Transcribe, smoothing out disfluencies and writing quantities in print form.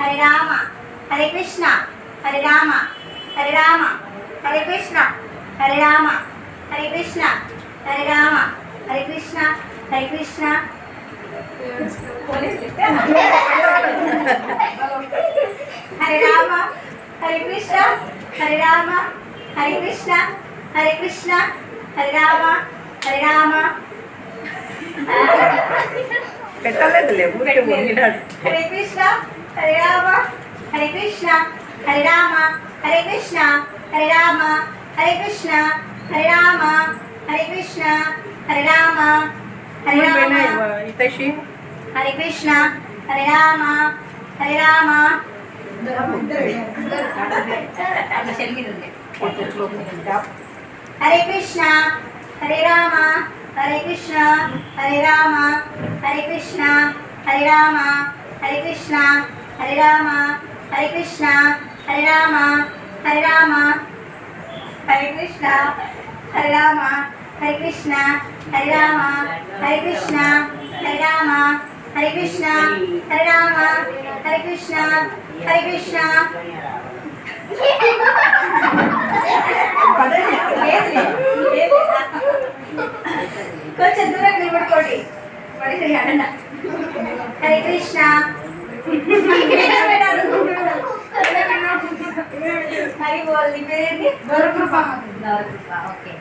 హరే రామ హరే కృష్ణ హరే రామ హరే రామ హరే కృష్ణ హరే రామ హరే కృష్ణ హరే రామ హరే కృష్ణ హరే కృష్ణ హరే రామ హరే కృష్ణ హరే రామ హరే కృష్ణ హరే కృష్ణ హరే రామ హరే రామ పెట్టలేదులే హరే కృష్ణ హరే రామ హరే కృష్ణ హరే రామ హరే కృష్ణ హరే రామ హరే కృష్ణ హరే రామ హరే కృష్ణ హరే రామ హరే రామ ఇతేషి హరే కృష్ణ హరే రామ హరే రామ హరే కృష్ణ హరే రామ హరే కృష్ణ హరే రామ హరే కృష్ణ హరే రామ హరే కృష్ణ హరే రామ హరే కృష్ణ హరే రామ హరే రామ హరే కృష్ణ హరే రామ హరే కృష్ణ హరే రామ హరే కృష్ణ హరే రామ హరే కృష్ణ హరే రామ హరే కృష్ణ హరే కృష్ణ కొంచెం దూరం నిలబడుకోండి హరే కృష్ణ హరి బోల్ నీ పేరేంటి? గౌరకృప. ఓకే.